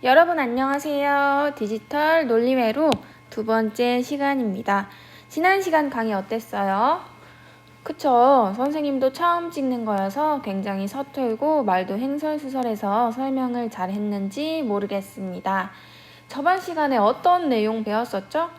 여러분 안녕하세요. 디지털 논리회로 두 번째 시간입니다. 지난 시간 강의 어땠어요? 그쵸? 선생님도 처음 찍는 거여서 굉장히 서툴고 말도 횡설수설해서 설명을 잘 했는지 모르겠습니다. 저번 시간에 어떤 내용 배웠었죠?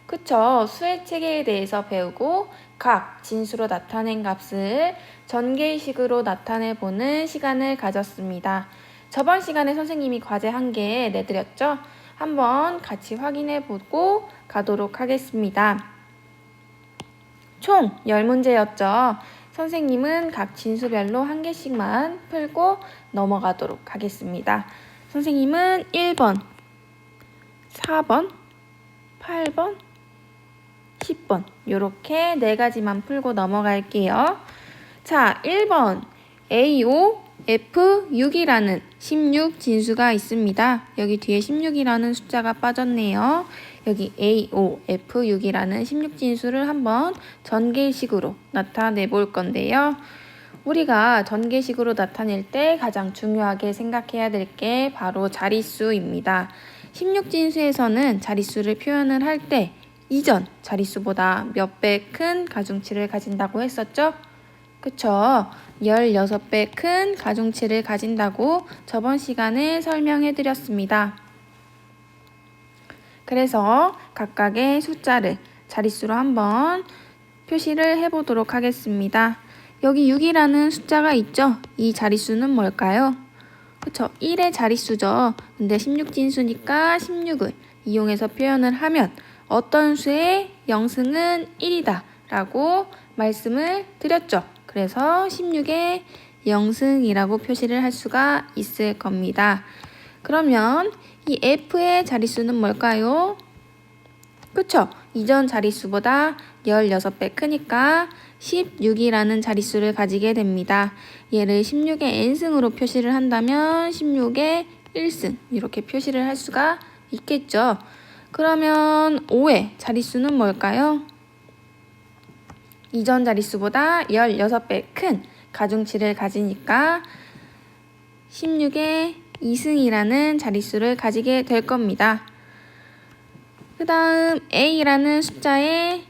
그쵸? 수의 체계에 대해서 배우고 각 진수로 나타낸 값을 전개식으로 나타내보는 시간을 가졌습니다. 저번 시간에 선생님이 과제 한 개 내드렸죠? 한번 같이 확인해 보고 가도록 하겠습니다. 총 10문제였죠. 선생님은 각 진수별로 한 개씩만 풀고 넘어가도록 하겠습니다. 선생님은 1번, 4번, 8번, 10번 이렇게 네 가지만 풀고 넘어갈게요. 자, 1번 A5, F6이라는 16 진수가 있습니다. 여기 뒤에 16이라는 숫자가 빠졌네요. 여기 A5, F6이라는 16 진수를 한번 전개식으로 나타내 볼 건데요. 우리가 전개식으로 나타낼 때 가장 중요하게 생각해야 될 게 바로 자릿수입니다. 16 진수에서는 자릿수를 표현을 할 때 이전 자릿수보다 몇 배 큰 가중치를 가진다고 했었죠? 그쵸? 16배 큰 가중치를 가진다고 저번 시간에 설명해 드렸습니다. 그래서 각각의 숫자를 자릿수로 한번 표시를 해보도록 하겠습니다. 여기 6이라는 숫자가 있죠? 이 자릿수는 뭘까요? 그쵸? 1의 자릿수죠. 근데 16진수니까 16을 이용해서 표현을 하면 어떤 수의 영승은 1이다 라고 말씀을 드렸죠. 그래서 16의 영승이라고 표시를 할 수가 있을 겁니다. 그러면 이 F의 자릿수는 뭘까요? 그쵸? 이전 자릿수보다 16배 크니까 16이라는 자릿수를 가지게 됩니다. 얘를 16의 n승으로 표시를 한다면 16의 1승 이렇게 표시를 할 수가 있겠죠. 그러면 5의 자릿수는 뭘까요? 이전 자릿수보다 16배 큰 가중치를 가지니까 16의 2승이라는 자릿수를 가지게 될 겁니다. 그 다음 A라는 숫자의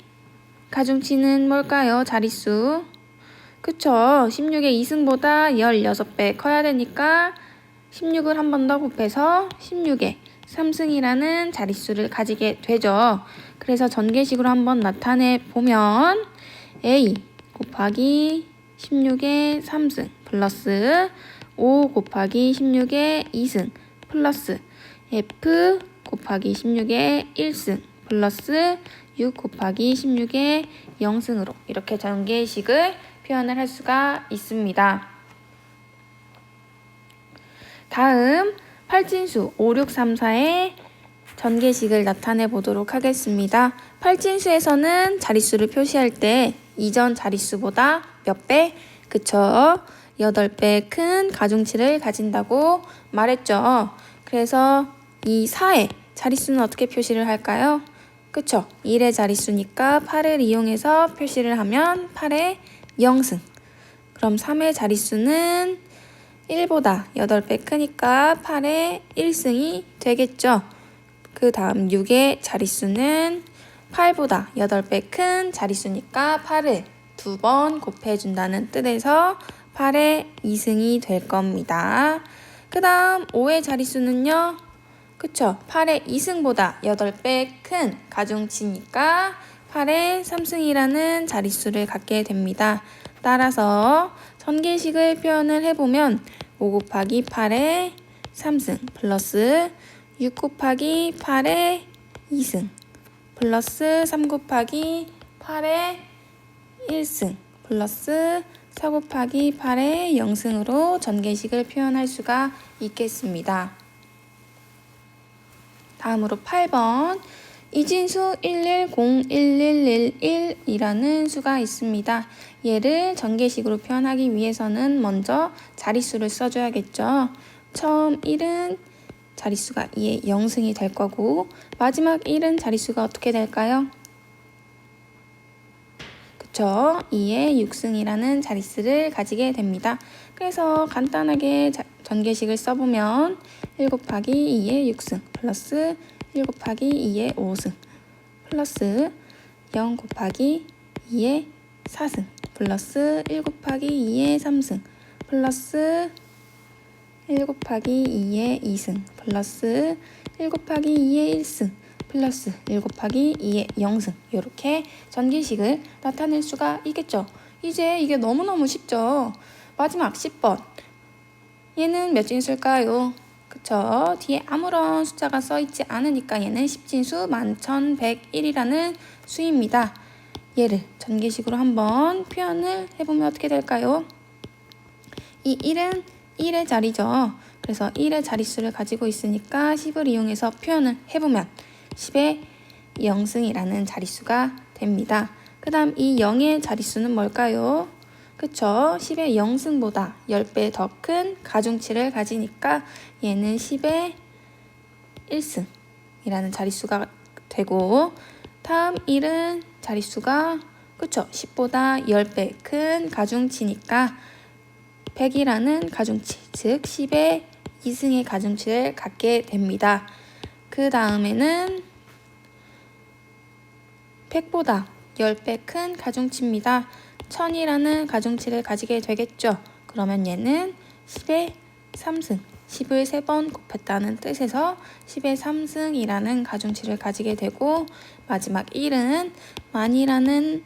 가중치는 뭘까요? 자릿수. 그쵸? 16의 2승보다 16배 커야 되니까 16을 한 번 더 곱해서 16의 3승이라는 자릿수를 가지게 되죠. 그래서 전개식으로 한번 나타내 보면 A 곱하기 16의 3승 플러스 5 곱하기 16의 2승 플러스 F 곱하기 16의 1승 플러스 6 곱하기 16의 0승으로 이렇게 전개식을 표현을 할 수가 있습니다. 다음 8진수 5, 6, 3, 4의 전개식을 나타내 보도록 하겠습니다. 8진수에서는 자릿수를 표시할 때 이전 자릿수보다 몇 배? 그쵸? 8배 큰 가중치를 가진다고 말했죠. 그래서 이 4의 자릿수는 어떻게 표시를 할까요? 그쵸? 1의 자릿수니까 8을 이용해서 표시를 하면 8의 0승. 그럼 3의 자릿수는 1보다 8배 크니까 8의 1승이 되겠죠. 그 다음 6의 자릿수는 8보다 8배 큰 자릿수니까 8을 2번 곱해준다는 뜻에서 8의 2승이 될 겁니다. 그 다음 5의 자릿수는요. 그쵸? 8의 2승보다 8배 큰 가중치니까 8의 3승이라는 자릿수를 갖게 됩니다. 따라서 전개식을 표현을 해보면 5 곱하기 8의 3승 플러스 6 곱하기 8의 2승 플러스 3 곱하기 8의 1승 플러스 4 곱하기 8의 0승으로 전개식을 표현할 수가 있겠습니다. 다음으로 8번 이진수 1101111이라는 수가 있습니다. 얘를 전개식으로 표현하기 위해서는 먼저 자릿수를 써줘야겠죠. 처음 1은 자릿수가 2의 0승이 될 거고 마지막 1은 자릿수가 어떻게 될까요? 그쵸? 2의 6승이라는 자릿수를 가지게 됩니다. 그래서 간단하게 전개식을 써보면 1 곱하기 2의 6승 플러스 1 곱하기 2의 5승 플러스 0 곱하기 2의 4승 플러스 1 곱하기 2의 3승 플러스 1 곱하기 2의 2승 플러스 1 곱하기 2의 1승 플러스 1 곱하기 2의 0승 이렇게 전개식을 나타낼 수가 있겠죠. 이제 이게 너무너무 쉽죠. 마지막 10번 얘는 몇 진수일까요? 그쵸? 뒤에 아무런 숫자가 써있지 않으니까 얘는 10진수 11,101이라는 수입니다. 얘를 전개식으로 한번 표현을 해보면 어떻게 될까요? 이 1은 1의 자리죠. 그래서 1의 자릿수를 가지고 있으니까 10을 이용해서 표현을 해보면 10의 0승이라는 자릿수가 됩니다. 그 다음 이 0의 자릿수는 뭘까요? 그쵸? 10의 0승보다 10배 더 큰 가중치를 가지니까 얘는 10의 1승이라는 자릿수가 되고 다음 1은 자릿수가 그쵸? 10보다 10배 큰 가중치니까 100이라는 가중치, 즉 10의 2승의 가중치를 갖게 됩니다. 그 다음에는 100보다 10배 큰 가중치입니다. 1000이라는 가중치를 가지게 되겠죠. 그러면 얘는 10의 3승, 10을 3번 곱했다는 뜻에서 10의 3승이라는 가중치를 가지게 되고 마지막 1은 만이라는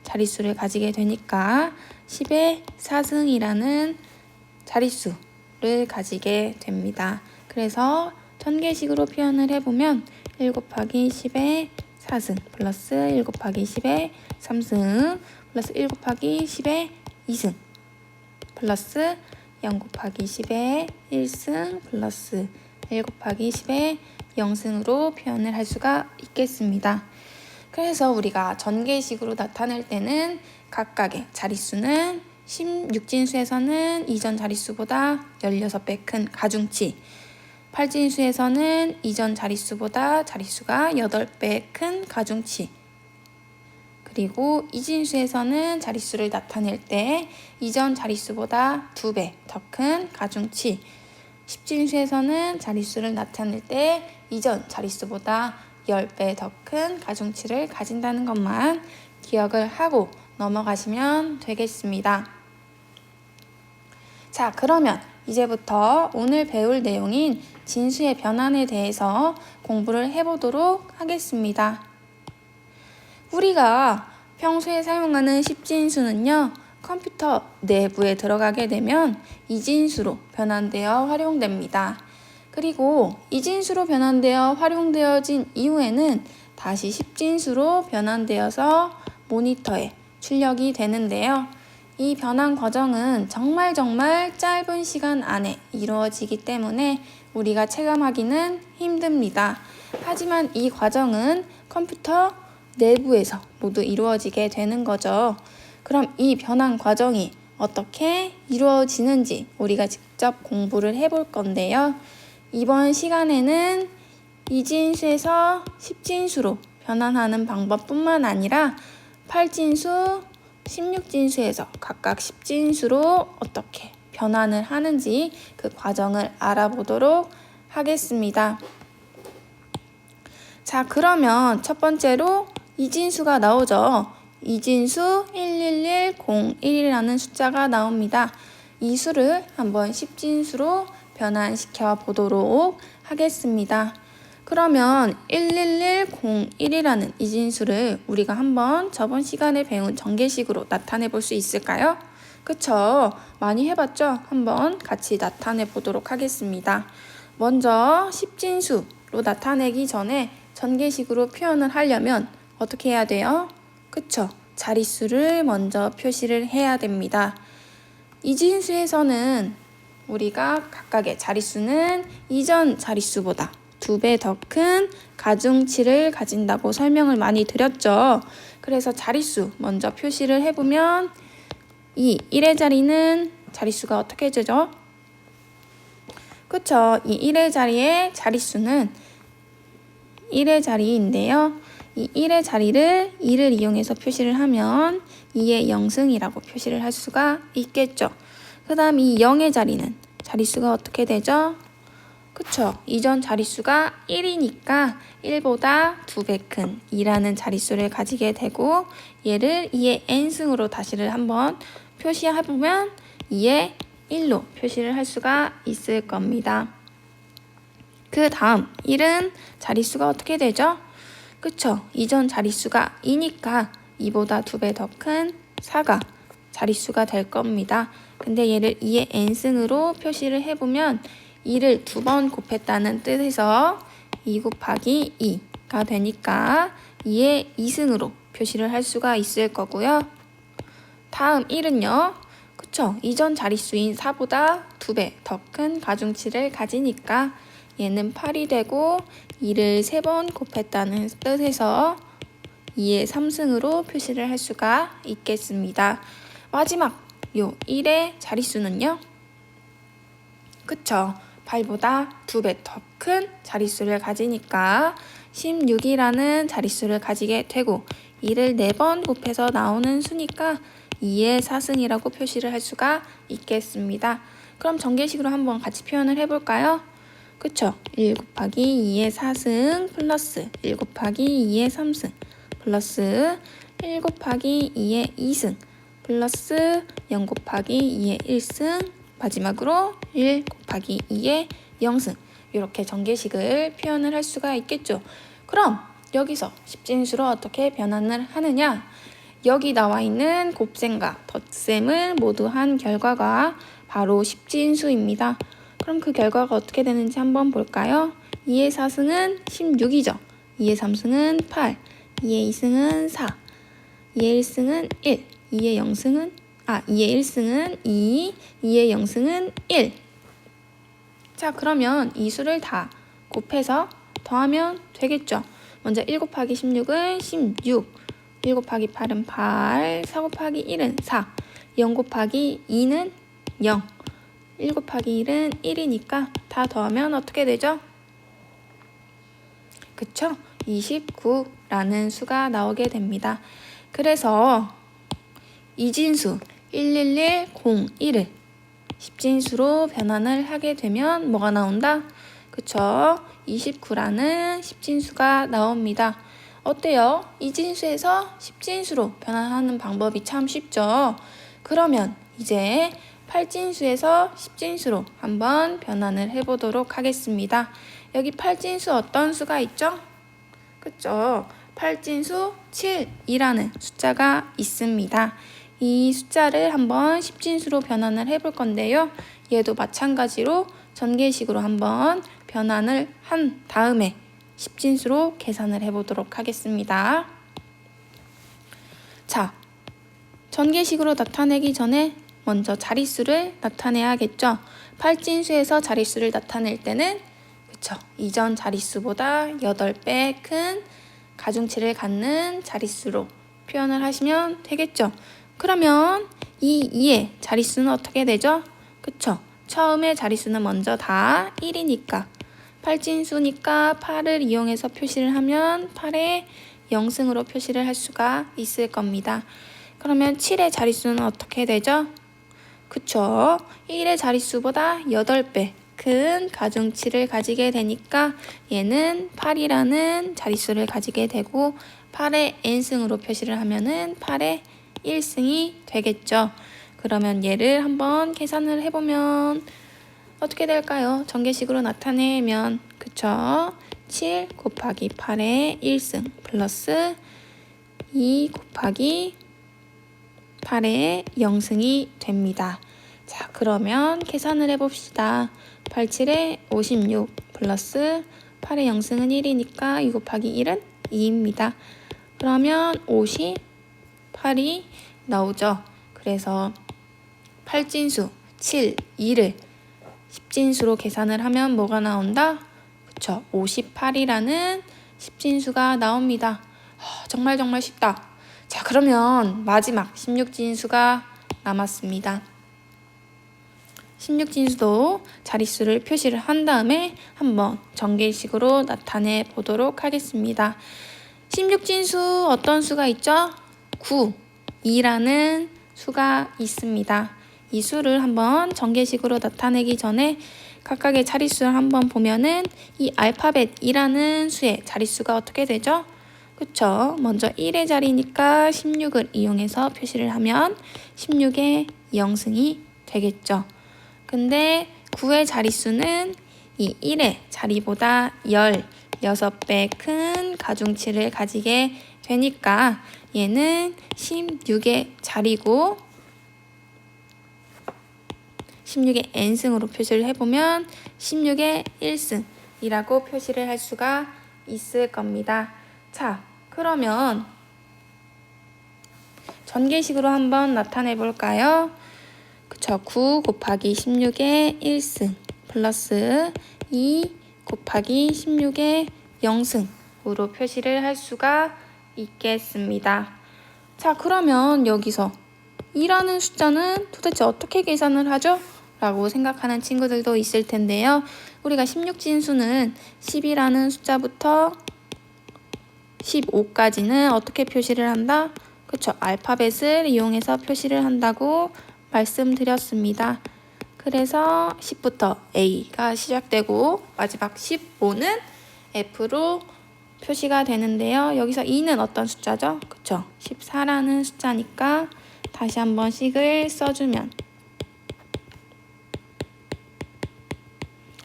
자릿수를 가지게 되니까 10의 4승이라는 자릿수를 가지게 됩니다. 그래서 전개식으로 표현을 해보면 1 곱하기 10의 4승 플러스 1 곱하기 10의 3승 플러스 1 곱하기 10의 2승 플러스 0 곱하기 10의 1승 플러스 1 곱하기 10의 0승으로 표현을 할 수가 있겠습니다. 그래서 우리가 전개식으로 나타낼 때는 각각의 자릿수는 16진수에서는 이전 자릿수보다 16배 큰 가중치 8진수에서는 이전 자릿수보다 자릿수가 8배 큰 가중치 그리고 2진수에서는 자릿수를 나타낼 때 이전 자릿수보다 2배 더 큰 가중치 10진수에서는 자릿수를 나타낼 때 이전 자릿수보다 10배 더 큰 가중치를 가진다는 것만 기억을 하고 넘어가시면 되겠습니다. 자, 그러면 이제부터 오늘 배울 내용인 진수의 변환에 대해서 공부를 해보도록 하겠습니다. 우리가 평소에 사용하는 10진수는요. 컴퓨터 내부에 들어가게 되면 이진수로 변환되어 활용됩니다. 그리고 이진수로 변환되어 활용되어진 이후에는 다시 10진수로 변환되어서 모니터에 출력이 되는데요. 이 변환 과정은 정말 짧은 시간 안에 이루어지기 때문에 우리가 체감하기는 힘듭니다. 하지만 이 과정은 컴퓨터 내부에서 모두 이루어지게 되는 거죠. 그럼 이 변환 과정이 어떻게 이루어지는지 우리가 직접 공부를 해볼 건데요. 이번 시간에는 이진수에서 10진수로 변환하는 방법뿐만 아니라 8진수, 16진수에서 각각 10진수로 어떻게 변환을 하는지 그 과정을 알아보도록 하겠습니다. 자, 그러면 첫 번째로 이진수가 나오죠. 이진수 111001이라는 숫자가 나옵니다. 이 수를 한번 10진수로 변환시켜 보도록 하겠습니다. 그러면 11101이라는 이진수를 우리가 한번 저번 시간에 배운 전개식으로 나타내 볼 수 있을까요? 그쵸? 많이 해봤죠? 한번 같이 나타내 보도록 하겠습니다. 먼저 10진수로 나타내기 전에 전개식으로 표현을 하려면 어떻게 해야 돼요? 그쵸? 자릿수를 먼저 표시를 해야 됩니다. 이진수에서는 우리가 각각의 자릿수는 이전 자릿수보다 2배 더 큰 가중치를 가진다고 설명을 많이 드렸죠. 그래서 자릿수 먼저 표시를 해보면 이 1의 자리는 자릿수가 어떻게 되죠? 그쵸? 이 1의 자리의 자릿수는 1의 자리인데요. 이 1의 자리를 2를 이용해서 표시를 하면 2의 0승이라고 표시를 할 수가 있겠죠. 그 다음 이 0의 자리는 자릿수가 어떻게 되죠? 그쵸? 이전 자릿수가 1이니까 1보다 2배 큰 2라는 자릿수를 가지게 되고 얘를 2의 n승으로 다시를 한번 표시해보면 2의 1로 표시를 할 수가 있을 겁니다. 그 다음 1은 자릿수가 어떻게 되죠? 그쵸? 이전 자릿수가 2니까 2보다 2배 더 큰 4가 자릿수가 될 겁니다. 근데 얘를 2의 n승으로 표시를 해보면 2를 2번 곱했다는 뜻에서 2 곱하기 2가 되니까 2의 2승으로 표시를 할 수가 있을 거고요. 다음 1은요. 그쵸? 이전 자릿수인 4보다 2배 더 큰 가중치를 가지니까 얘는 8이 되고 2를 3번 곱했다는 뜻에서 2의 3승으로 표시를 할 수가 있겠습니다. 마지막 요 1의 자릿수는요. 그쵸? 8보다 2배 더 큰 자릿수를 가지니까 16이라는 자릿수를 가지게 되고 2를 4번 곱해서 나오는 수니까 2의 4승이라고 표시를 할 수가 있겠습니다. 그럼 전개식으로 한번 같이 표현을 해볼까요? 그쵸? 1 곱하기 2의 4승 플러스 1 곱하기 2의 3승 플러스 1 곱하기 2의 2승 플러스 0 곱하기 2의 1승 마지막으로 1 곱하기 2의 0승 이렇게 전개식을 표현을 할 수가 있겠죠. 그럼 여기서 십진수로 어떻게 변환을 하느냐? 여기 나와 있는 곱셈과 덧셈을 모두 한 결과가 바로 십진수입니다. 그럼 그 결과가 어떻게 되는지 한번 볼까요? 2의 4승은 16이죠. 2의 3승은 8, 2의 2승은 4, 2의 1승은 1, 2의 1승은 2, 2의 0승은 1. 자, 그러면 이 수를 다 곱해서 더하면 되겠죠. 먼저 1 곱하기 16은 16, 1 곱하기 8은 8, 4 곱하기 1은 4, 0 곱하기 2는 0, 1 곱하기 1은 1이니까 다 더하면 어떻게 되죠? 그쵸? 29라는 수가 나오게 됩니다. 그래서 이진수 11101을 십진수로 변환을 하게 되면 뭐가 나온다? 그쵸? 29라는 십진수가 나옵니다. 어때요? 이진수에서 십진수로 변환하는 방법이 참 쉽죠? 그러면 이제 8진수에서 10진수로 한번 변환을 해보도록 하겠습니다. 여기 8진수 어떤 수가 있죠? 그쵸? 8진수 7이라는 숫자가 있습니다. 이 숫자를 한번 10진수로 변환을 해볼 건데요. 얘도 마찬가지로 전개식으로 한번 변환을 한 다음에 10진수로 계산을 해보도록 하겠습니다. 자, 전개식으로 나타내기 전에 먼저 자릿수를 나타내야겠죠. 8진수에서 자릿수를 나타낼 때는 그쵸, 이전 자릿수보다 8배 큰 가중치를 갖는 자릿수로 표현을 하시면 되겠죠. 그러면 이 2의 자릿수는 어떻게 되죠? 그쵸, 처음에 자릿수는 먼저 다 1이니까 8진수니까 8을 이용해서 표시를 하면 8의 0승으로 표시를 할 수가 있을 겁니다. 그러면 7의 자릿수는 어떻게 되죠? 그쵸? 1의 자릿수보다 8배 큰 가중치를 가지게 되니까 얘는 8이라는 자릿수를 가지게 되고 8의 n승으로 표시를 하면은 8의 1승이 되겠죠. 그러면 얘를 한번 계산을 해보면 어떻게 될까요? 전개식으로 나타내면 그쵸? 7 곱하기 8의 1승 플러스 2 곱하기 8의 0승이 됩니다. 자, 그러면 계산을 해봅시다. 8, 7에 56 플러스 8의 0승은 1이니까 2 곱하기 1은 2입니다. 그러면 58이 나오죠. 그래서 8진수 7, 2를 10진수로 계산을 하면 뭐가 나온다? 그쵸, 58이라는 10진수가 나옵니다. 정말 쉽다. 자, 그러면 마지막 16진수가 남았습니다. 16진수도 자릿수를 표시를 한 다음에 한번 전개식으로 나타내 보도록 하겠습니다. 16진수 어떤 수가 있죠? 9, 2라는 수가 있습니다. 이 수를 한번 전개식으로 나타내기 전에 각각의 자릿수를 한번 보면은 이 알파벳 2라는 수의 자릿수가 어떻게 되죠? 그쵸? 먼저 1의 자리니까 16을 이용해서 표시를 하면 16의 2형승이 되겠죠. 근데 9의 자릿수는 이 1의 자리보다 16배 큰 가중치를 가지게 되니까 얘는 16의 자리고 16의 n승으로 표시를 해보면 16의 1승이라고 표시를 할 수가 있을 겁니다. 자, 그러면 전개식으로 한번 나타내 볼까요? 그쵸, 9 곱하기 16의 1승 플러스 2 곱하기 16의 0승으로 표시를 할 수가 있겠습니다. 자, 그러면 여기서 2라는 숫자는 도대체 어떻게 계산을 하죠? 라고 생각하는 친구들도 있을 텐데요. 우리가 16진수는 10이라는 숫자부터 15까지는 어떻게 표시를 한다? 그쵸, 알파벳을 이용해서 표시를 한다고 말씀드렸습니다. 그래서 10부터 A가 시작되고 마지막 15는 F로 표시가 되는데요. 여기서 2는 어떤 숫자죠? 그쵸, 14라는 숫자니까 다시 한번 식을 써주면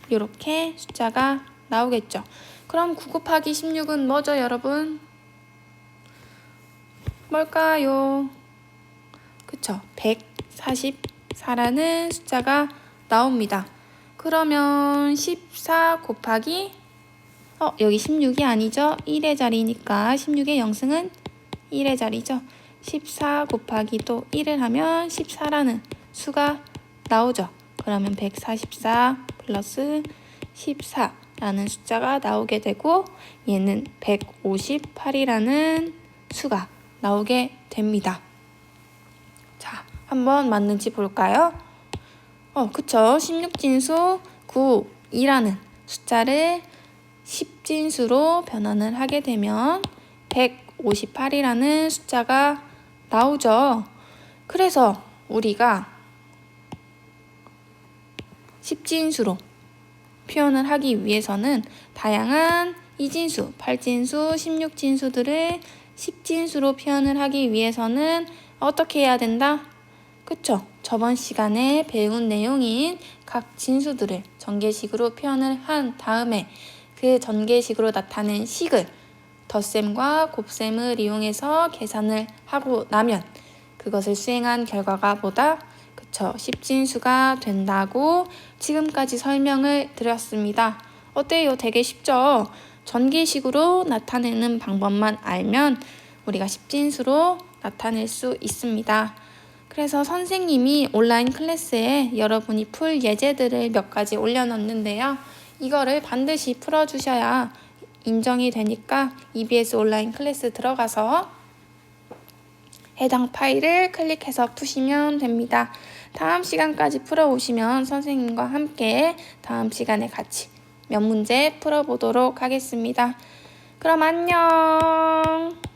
이렇게 숫자가 나오겠죠. 그럼 9 곱하기 16은 뭐죠, 여러분? 뭘까요? 그쵸, 144라는 숫자가 나옵니다. 그러면 14 곱하기 여기 16이 아니죠? 1의 자리니까 16의 0승은 1의 자리죠. 14 곱하기 또 1을 하면 14라는 수가 나오죠. 그러면 144 플러스 14라는 숫자가 나오게 되고 얘는 158이라는 수가 나오게 됩니다. 자, 한번 맞는지 볼까요? 그쵸. 16진수 9, 2라는 숫자를 10진수로 변환을 하게 되면 158이라는 숫자가 나오죠. 그래서 우리가 10진수로 표현을 하기 위해서는 다양한 2진수, 8진수, 16진수들을 10진수로 표현을 하기 위해서는 어떻게 해야 된다? 그쵸? 저번 시간에 배운 내용인 각 진수들을 전개식으로 표현을 한 다음에 그 전개식으로 나타낸 식을 덧셈과 곱셈을 이용해서 계산을 하고 나면 그것을 수행한 결과가 보다 10진수가 된다고 지금까지 설명을 드렸습니다. 어때요? 되게 쉽죠? 전개식으로 나타내는 방법만 알면 우리가 10진수로 나타낼 수 있습니다. 그래서 선생님이 온라인 클래스에 여러분이 풀 예제들을 몇 가지 올려놨는데요. 이거를 반드시 풀어주셔야 인정이 되니까 EBS 온라인 클래스 들어가서 해당 파일을 클릭해서 푸시면 됩니다. 다음 시간까지 풀어오시면 선생님과 함께 다음 시간에 같이 몇 문제 풀어보도록 하겠습니다. 그럼 안녕!